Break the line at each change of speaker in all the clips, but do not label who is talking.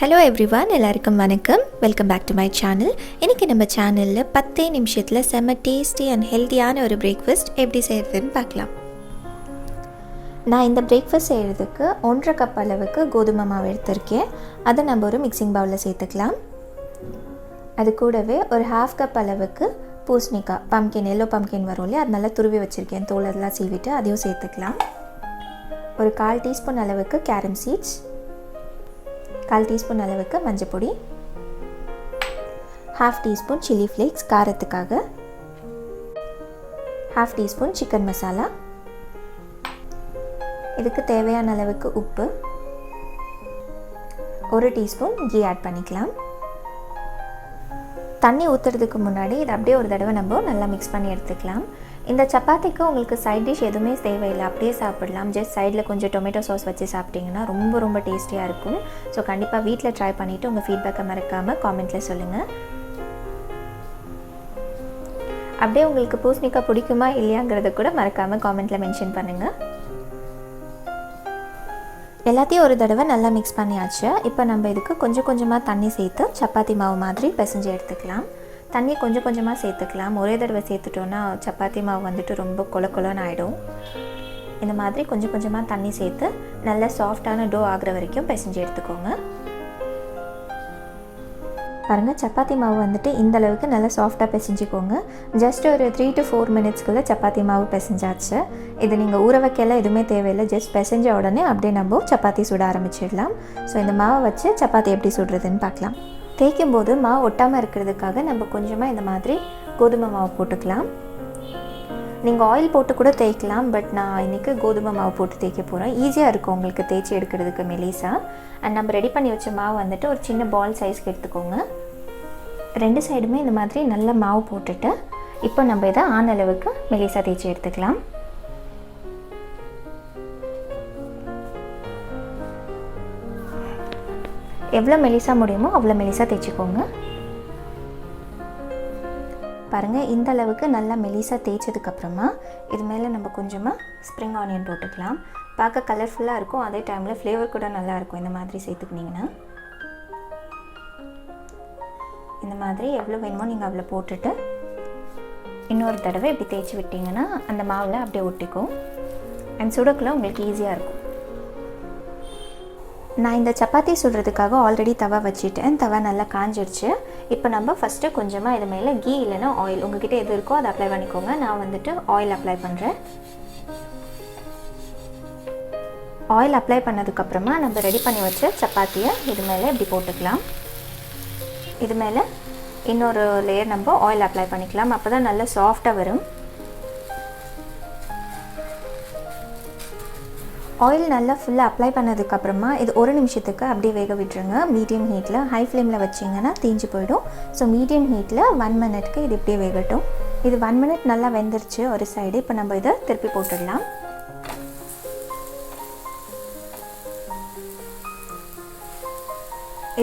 Hello everyone, எல்லாருக்கும் வணக்கம். Welcome back to my channel. இன்றைக்கி நம்ம சேனலில் 10 நிமிஷத்தில் செம்ம டேஸ்டி அண்ட் ஹெல்த்தியான ஒரு பிரேக்ஃபாஸ்ட் எப்படி செய்கிறதுன்னு பார்க்கலாம். நான் இந்த பிரேக்ஃபாஸ்ட் செய்கிறதுக்கு 1.5 கப் அளவுக்கு கோதுமை மாவு எடுத்திருக்கேன். அதை நம்ம ஒரு மிக்சிங் பவுலில் சேர்த்துக்கலாம். அது கூடவே ஒரு 1/2 கப் அளவுக்கு பூசணிக்காய், பம்கின், எல்லோ பம்கின் வரும் இல்லையா, அது நல்லா துருவி வச்சுருக்கேன். தோல் அதெல்லாம் சீவிட்டு அதையும் சேர்த்துக்கலாம். ஒரு 1/4 டீஸ்பூன் அளவுக்கு கேரம் சீட்ஸ், 1/4 டீஸ்பூன் அளவுக்கு மஞ்சள் பொடி, 1/2 டீஸ்பூன் சில்லி ஃப்ளேக்ஸ் காரத்துக்காக, 1/2 டீஸ்பூன் சிக்கன் மசாலா, இதுக்கு தேவையான அளவுக்கு உப்பு, 1 டீஸ்பூன் கீ ஆட் பண்ணிக்கலாம். தண்ணி ஊற்றுறதுக்கு முன்னாடி இதை அப்படியே ஒரு தடவை நம்ம நல்லா மிக்ஸ் பண்ணி எடுத்துக்கலாம். இந்த சப்பாத்திக்கு உங்களுக்கு சைட் டிஷ் எதுவுமே தேவையில்லை, அப்படியே சாப்பிடலாம். ஜஸ்ட் சைடில் கொஞ்சம் டொமேட்டோ சாஸ் வச்சு சாப்பிட்டிங்கன்னா ரொம்ப டேஸ்டியாக இருக்கும். ஸோ கண்டிப்பாக வீட்டில் ட்ரை பண்ணிவிட்டு உங்கள் ஃபீட்பேக்கை மறக்காமல் காமெண்ட்டில் சொல்லுங்கள். அப்படியே உங்களுக்கு பூசணிக்காய் பிடிக்குமா இல்லையாங்கிறத கூட மறக்காமல் காமெண்ட்டில் மென்ஷன் பண்ணுங்கள். எல்லாத்தையும் ஒரு தடவை நல்லா மிக்ஸ் பண்ணியாச்சு. இப்போ நம்ம இதுக்கு கொஞ்சமாக தண்ணி சேர்த்து சப்பாத்தி மாவு மாதிரி பிசைஞ்சு எடுத்துக்கலாம். தண்ணி கொஞ்சமாக சேர்த்துக்கலாம். ஒரே தடவை சேர்த்துட்டோன்னா சப்பாத்தி மாவு வந்துட்டு ரொம்ப கொலன்னு ஆகிடும். இந்த மாதிரி கொஞ்சமாக தண்ணி சேர்த்து நல்லா சாஃப்டான டோ ஆகிற வரைக்கும் பிசைஞ்சு எடுத்துக்கோங்க. பாருங்கள், சப்பாத்தி மாவு வந்துட்டு இந்த அளவுக்கு நல்லா சாஃப்டாக பிசைஞ்சிக்கோங்க. ஜஸ்ட் ஒரு 3 to 4 மினிட்ஸ்க்குள்ளே சப்பாத்தி மாவு பிசைஞ்சாச்சு. இது நீங்கள் ஊற வைக்கலாம் எதுவுமே தேவையில்லை. ஜஸ்ட் பிசைஞ்ச உடனே அப்படியே நம்ம சப்பாத்தி சுட ஆரம்பிச்சிடலாம். ஸோ இந்த மாவை வச்சு சப்பாத்தி எப்படி சுடுறதுன்னு பார்க்கலாம். தேய்க்கும் போது மாவு ஒட்டாமல் இருக்கிறதுக்காக நம்ம கொஞ்சமாக இந்த மாதிரி கோதுமை மாவு போட்டுக்கலாம். நீங்கள் ஆயில் போட்டு கூட தேய்க்கலாம், பட் நான் இன்றைக்கி கோதுமை மாவு போட்டு தேய்க்க போகிறேன். ஈஸியாக இருக்கும் உங்களுக்கு தேய்ச்சி எடுக்கிறதுக்கு மெலிசா. அண்ட் நம்ம ரெடி பண்ணி வச்ச மாவு வந்துட்டு ஒரு சின்ன பால் சைஸ்க்கு எடுத்துக்கோங்க. 2 சைடுமே இந்த மாதிரி நல்ல மாவு போட்டுட்டு இப்போ நம்ம இதை ஆன அளவுக்கு மெலிசா தேய்ச்சி எடுத்துக்கலாம். எவ்வளோ மெலிசா முடியுமோ அவ்வளோ மெலிசா தேய்ச்சிக்கோங்க. பாருங்கள், இந்த அளவுக்கு நல்லா மெலிசா தேய்ச்சதுக்கப்புறமா இது மேலே நம்ம கொஞ்சமாக ஸ்ப்ரிங் ஆனியன் போட்டுக்கலாம். பார்க்க கலர்ஃபுல்லாக இருக்கும், அதே டைமில் ஃப்ளேவர் கூட நல்லாயிருக்கும். இந்த மாதிரி சேர்த்துக்கிட்டிங்கன்னா இந்த மாதிரி எவ்வளோ வேணுமோ நீங்கள் அவ்வளோ போட்டுட்டு இன்னொரு தடவை இப்படி தேய்ச்சி விட்டிங்கன்னா அந்த மாவில் அப்படியே ஒட்டிக்கும். அண்ட் சுடக்குள்ள உங்களுக்கு ஈஸியாக இருக்கும். நான் இந்த சப்பாத்தி சுடுறதுக்காக ஆல்ரெடி தவா வச்சுட்டேன். தவா நல்லா காஞ்சிடுச்சு. இப்போ நம்ம ஃபஸ்ட்டு கொஞ்சமாக இது மேலே கீ இல்லைன்னா ஆயில், உங்கள்கிட்ட எது இருக்கோ அதை அப்ளை பண்ணிக்கோங்க. நான் வந்துட்டு ஆயில் அப்ளை பண்ணுறேன். ஆயில் அப்ளை பண்ணதுக்கப்புறமா நம்ம ரெடி பண்ணி வச்ச சப்பாத்தியை இது மேலே இப்படி போட்டுக்கலாம். இது மேலே இன்னொரு லேயர் நம்ம ஆயில் அப்ளை பண்ணிக்கலாம். அப்போ தான் நல்லா சாஃப்டாக வரும். ஆயில் நல்லா ஃபுல்லாக அப்ளை பண்ணதுக்கப்புறமா இது 1 நிமிஷத்துக்கு அப்படியே வேக விட்டுருங்க. மீடியம் ஹீட்டில். ஹை ஃப்ளேமில் வச்சிங்கன்னா தீஞ்சு போயிடும். ஸோ மீடியம் ஹீட்டில் 1 மினிட்க்கு இது இப்படியே வேகட்டும். இது 1 மினிட் நல்லா வெந்துருச்சு ஒரு சைடு. இப்போ நம்ம இதை திருப்பி போட்டுடலாம்.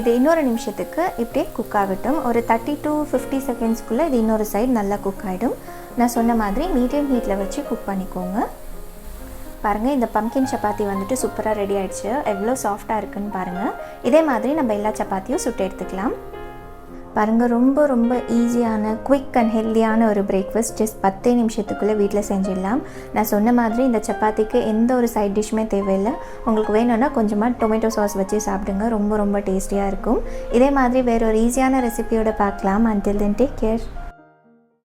இது இன்னொரு நிமிஷத்துக்கு இப்படியே குக் ஆகட்டும். ஒரு 30 to 50 செகண்ட்ஸ்க்குள்ளே இது இன்னொரு சைடு நல்லா குக் ஆகிடும். நான் சொன்ன மாதிரி மீடியம் ஹீட்டில் வச்சு குக் பண்ணிக்கோங்க. பாருங்கள், இந்த பம்கின் சப்பாத்தி வந்துட்டு சூப்பராக ரெடி ஆகிடுச்சு. எவ்வளோ சாஃப்டாக இருக்குன்னு பாருங்கள். இதே மாதிரி நம்ம எல்லா சப்பாத்தியும் சுட்டு எடுத்துக்கலாம். பாருங்கள், ரொம்ப ஈஸியான, குவிக் அண்ட் ஹெல்த்தியான ஒரு பிரேக்ஃபாஸ்ட். ஜஸ்ட் 10 நிமிஷத்துக்குள்ளே வீட்டில் செஞ்சிடலாம். நான் சொன்ன மாதிரி இந்த சப்பாத்திக்கு எந்த ஒரு சைட் டிஷ்ஷுமே தேவையில்லை. உங்களுக்கு வேணும்னா கொஞ்சமாக டொமேட்டோ சாஸ் வச்சு சாப்பிடுங்க. ரொம்ப டேஸ்டியாக இருக்கும். இதே மாதிரி வேறு ஒரு ஈஸியான ரெசிபியோட பார்க்கலாம். until then take care.